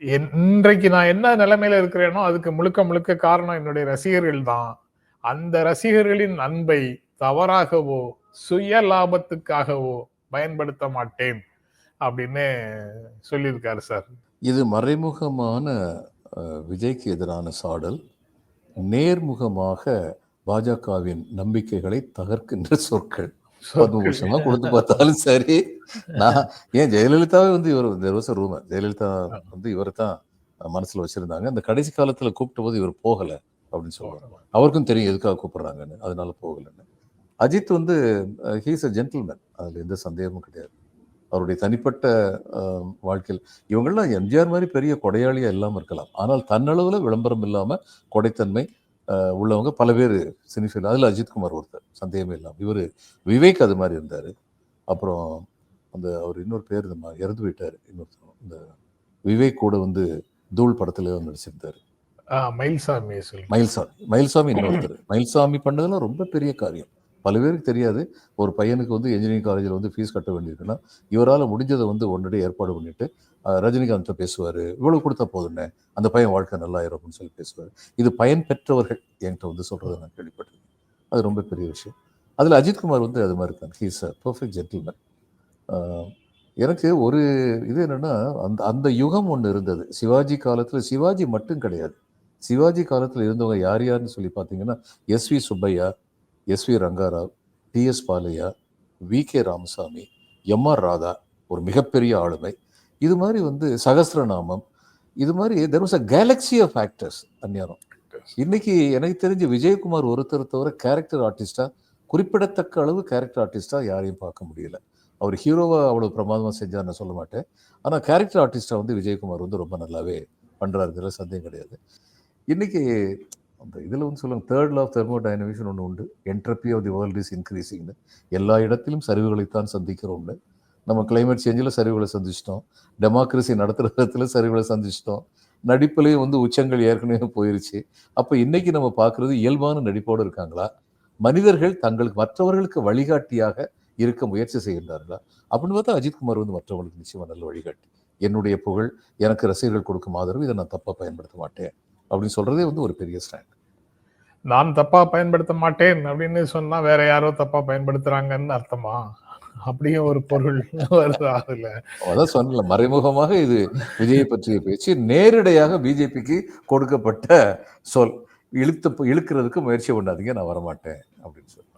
இன்றைக்கு நான் என்ன நிலைமையில இருக்கிறேனோ, அதுக்கு முழுக்க முழுக்க காரணம் என்னுடைய ரசிகர்கள் தான். அந்த ரசிகர்களின் அன்பை தவறாகவோ, சுய லாபத்துக்காகவோ பயன்படுத்த மாட்டேன் அப்படின்னு சொல்லியிருக்காரு சார். இது மறைமுகமான விஜய்க்கு எதிரான சாடல். நேர்முகமாக பாஜகவின் நம்பிக்கைகளை தகர்க்கின்ற சொற்கள். பத்மபூஷணமா கொடுத்து பார்த்தாலும் சரி. நான் ஏன் ஜெயலலிதாவே வந்து இவர் ரூமர் ஜெயலலிதா வந்து இவர் தான் மனசுல வச்சிருந்தாங்க. அந்த கடைசி காலத்துல கூப்பிட்ட போது இவர் போகல அப்படின்னு சொல்லுவாங்க. அவருக்கும் தெரியும் எதுக்காக கூப்பிடுறாங்கன்னு, அதனால போகலன்னு. அஜித் வந்து ஹீஸ் அ ஜென்டில்மேன், அதுல எந்த சந்தேகமும் கிடையாது. அவருடைய தனிப்பட்ட வாழ்க்கையில் இவங்கெல்லாம் எம்ஜிஆர் மாதிரி பெரிய கொடையாளியா இல்லாமல் இருக்கலாம், ஆனால் தன்னளவுல விளம்பரம் இல்லாம கொடைத்தன்மை உள்ளவங்க பல பேர் சினிஃபீல். அதில் அஜித்குமார் ஒருத்தர், சந்தேகமே இல்லாமல். இவர் விவேக் அது மாதிரி இருந்தார். அப்புறம் அந்த அவர் இன்னொரு பேர் இறந்து போயிட்டார் இன்னொருத்தர். இந்த விவேக் கூட வந்து தூள் படத்துல நடிச்சிருந்தாரு. மயில்சாமி இன்னொருத்தர். மயில்சாமி பண்ணதெல்லாம் ரொம்ப பெரிய காரியம், பல பேருக்கு தெரியாது. ஒரு பையனுக்கு வந்து இன்ஜினியரிங் காலேஜில் வந்து ஃபீஸ் கட்ட வேண்டியிருக்குன்னா இவரால் முடிஞ்சதை வந்து ஒன்னடி ஏற்பாடு பண்ணிட்டு ரஜினிகாந்த் பேசுவார், இவ்வளவு கொடுத்தா போதுன்னே அந்த பையன் வாழ்க்கை நல்லாயிரும் அப்படின்னு சொல்லி பேசுவார். இது பயன் பெற்றவர்கள் என்கிட்ட வந்து சொல்றதை நான் கேள்விப்பட்டிருக்கேன். அது ரொம்ப பெரிய விஷயம். அதில் அஜித்குமார் வந்து அது மாதிரி இருக்காங்க. He's a perfect gentleman. எனக்கு ஒரு இது என்னன்னா, அந்த யுகம் ஒன்று இருந்தது சிவாஜி காலத்தில். சிவாஜி மட்டும் கிடையாது, சிவாஜி காலத்தில் இருந்தவங்க யார் யாருன்னு சொல்லி பார்த்தீங்கன்னா, எஸ்வி சுப்பையா, எஸ்வி ரங்காராவ், டிஎஸ் பாலையா, வி.கே. ராமசாமி, எம்.ஆர். ராதா ஒரு மிகப்பெரிய ஆளுமை. இது மாதிரி வந்து சகஸ்ரநாமம், இது மாதிரி there was a galaxy of actors அந்நேரம். இன்னைக்கு எனக்கு தெரிஞ்சு விஜயகுமார் ஒருத்தர் தவிர கேரக்டர் ஆர்டிஸ்டா, குறிப்பிடத்தக்க அளவு கேரக்டர் ஆர்டிஸ்டா யாரையும் பார்க்க முடியல. அவர் ஹீரோவா அவ்வளவு பிரமாதமாக செஞ்சார்னு சொல்ல மாட்டேன், ஆனால் கேரக்டர் ஆர்டிஸ்டா வந்து விஜயகுமார் வந்து ரொம்ப நல்லாவே பண்றாருங்கிற சந்தேகம் கிடையாது. இன்னைக்கு அந்த இதில் வந்து சொல்லுவாங்க, தேர்ட் லா ஆஃப் தெர்மோடைனமிக்ஸ் ஒன்று உண்டு, என்ட்ரப்பி ஆஃப் தி வேர்ல்டு இஸ் இன்க்ரீசிங்னு. எல்லா இடத்திலும் சரிவுகளைத்தான் சந்திக்கிறோம்னு. நம்ம கிளைமேட் சேஞ்சில் சரிவுகளை சந்திச்சிட்டோம், டெமோக்ரஸி நடத்துகிற விதத்துல சரிவுகளை சந்திச்சிட்டோம், நடிப்புலேயும் வந்து உச்சங்கள் ஏற்கனவே போயிருச்சு. அப்போ இன்னைக்கு நம்ம பார்க்குறது இயல்பான நடிப்போடு இருக்காங்களா, மனிதர்கள் தங்களுக்கு மற்றவர்களுக்கு வழிகாட்டியாக இருக்க முயற்சி செய்கின்றார்களா அப்படின்னு பார்த்தா அஜித்குமார் வந்து மற்றவர்களுக்கு நிச்சயமா நல்ல வழிகாட்டி. என்னுடைய புகழ், எனக்கு ரசிகர்கள் கொடுக்கும் ஆதரவு, இதை நான் தப்பாக பயன்படுத்த மாட்டேன் அப்படின்னு சொல்றதே வந்து ஒரு பெரிய ஸ்டாண்ட். நான் தப்பா பயன்படுத்த மாட்டேன் அப்படின்னு சொன்னா வேற யாரோ தப்பா பயன்படுத்துறாங்கன்னு அர்த்தமா? அப்படியே ஒரு பொருள் வருதா? அதான் சொன்னல, மறைமுகமாக இது விஜயை பற்றிய பேச்சு, நேரடியாக பிஜேபிக்கு கொடுக்கப்பட்ட சொல். இழுக்கிறதுக்கு முயற்சி பண்ணாதீங்க, நான் வரமாட்டேன் அப்படின்னு சொல்லி.